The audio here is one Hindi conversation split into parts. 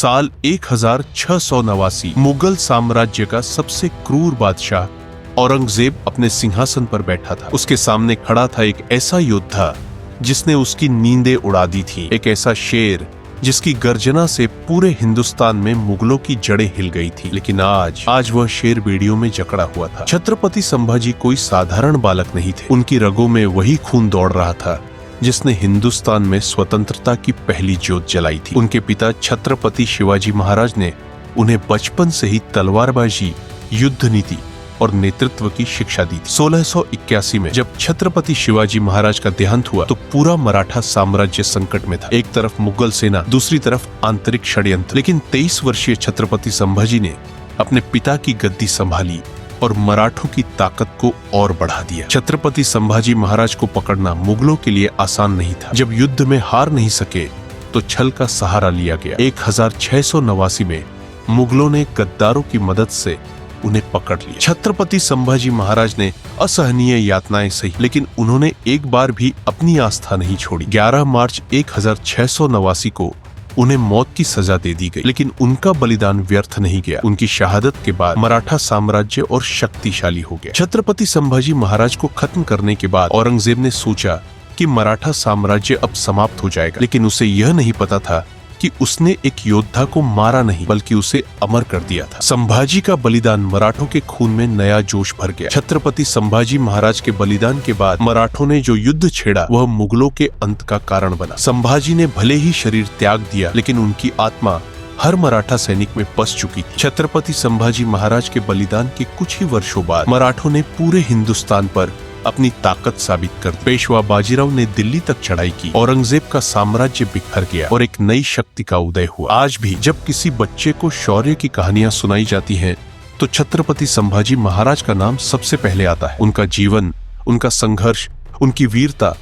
साल 1689 मुगल साम्राज्य का सबसे क्रूर बादशाह औरंगजेब अपने सिंहासन पर बैठा था। उसके सामने खड़ा था एक ऐसा योद्धा जिसने उसकी नींदें उड़ा दी थी, एक ऐसा शेर जिसकी गर्जना से पूरे हिंदुस्तान में मुगलों की जड़ें हिल गई थी। लेकिन आज वह शेर बेड़ियों में जकड़ा हुआ था। छत्रपति संभाजी कोई साधारण बालक नहीं थे। उनकी रगों में वही खून दौड़ रहा था जिसने हिंदुस्तान में स्वतंत्रता की पहली ज्योत जलाई थी। उनके पिता छत्रपति शिवाजी महाराज ने उन्हें बचपन से ही तलवारबाजी, युद्ध नीति और नेतृत्व की शिक्षा दी थी। 1681 में जब छत्रपति शिवाजी महाराज का देहांत हुआ तो पूरा मराठा साम्राज्य संकट में था। एक तरफ मुगल सेना, दूसरी तरफ आंतरिक षड्यंत्र। लेकिन 23 वर्षीय छत्रपति संभाजी ने अपने पिता की गद्दी संभाली और मराठों की ताकत को और बढ़ा दिया। छत्रपति संभाजी महाराज को पकड़ना मुगलों के लिए आसान नहीं था। जब युद्ध में हार नहीं सके तो छल का सहारा लिया गया। 1689 में मुगलों ने गद्दारों की मदद से उन्हें पकड़ लिया। छत्रपति संभाजी महाराज ने असहनीय यातनाएं सही, लेकिन उन्होंने एक बार भी अपनी आस्था नहीं छोड़ी। 11 मार्च 1689 को उन्हें मौत की सजा दे दी गई, लेकिन उनका बलिदान व्यर्थ नहीं गया। उनकी शहादत के बाद मराठा साम्राज्य और शक्तिशाली हो गया। छत्रपति संभाजी महाराज को खत्म करने के बाद औरंगजेब ने सोचा कि मराठा साम्राज्य अब समाप्त हो जाएगा, लेकिन उसे यह नहीं पता था कि उसने एक योद्धा को मारा नहीं बल्कि उसे अमर कर दिया था। संभाजी का बलिदान मराठों के खून में नया जोश भर गया। छत्रपति संभाजी महाराज के बलिदान के बाद मराठों ने जो युद्ध छेड़ा वह मुगलों के अंत का कारण बना। संभाजी ने भले ही शरीर त्याग दिया, लेकिन उनकी आत्मा हर मराठा सैनिक में बस चुकी थी। छत्रपति संभाजी महाराज के बलिदान के कुछ ही वर्षों बाद मराठों ने पूरे हिंदुस्तान पर अपनी ताकत साबित कर दी। पेशवा बाजीराव ने दिल्ली तक चढ़ाई की, औरंगजेब का साम्राज्य बिखर गया और एक नई शक्ति का उदय हुआ। आज भी जब किसी बच्चे को शौर्य की कहानियां सुनाई जाती हैं, तो छत्रपति संभाजी महाराज का नाम सबसे पहले आता है। उनका जीवन, उनका संघर्ष, उनकी वीरता,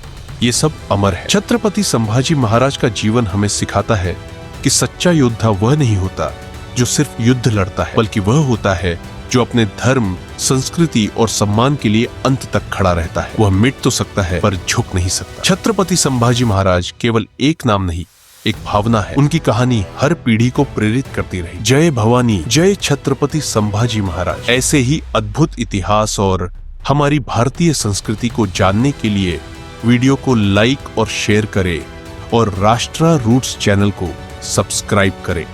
ये सब अमर है। छत्रपति संभाजी महाराज का जीवन हमें सिखाता है कि सच्चा योद्धा वह नहीं होता जो सिर्फ युद्ध लड़ता है, बल्कि वह होता है जो अपने धर्म, संस्कृति और सम्मान के लिए अंत तक खड़ा रहता है। वह मिट तो सकता है पर झुक नहीं सकता। छत्रपति संभाजी महाराज केवल एक नाम नहीं, एक भावना है। उनकी कहानी हर पीढ़ी को प्रेरित करती रही। जय भवानी, जय छत्रपति संभाजी महाराज। ऐसे ही अद्भुत इतिहास और हमारी भारतीय संस्कृति को जानने के लिए वीडियो को लाइक और शेयर करें और राष्ट्रा रूट्स चैनल को सब्सक्राइब करें।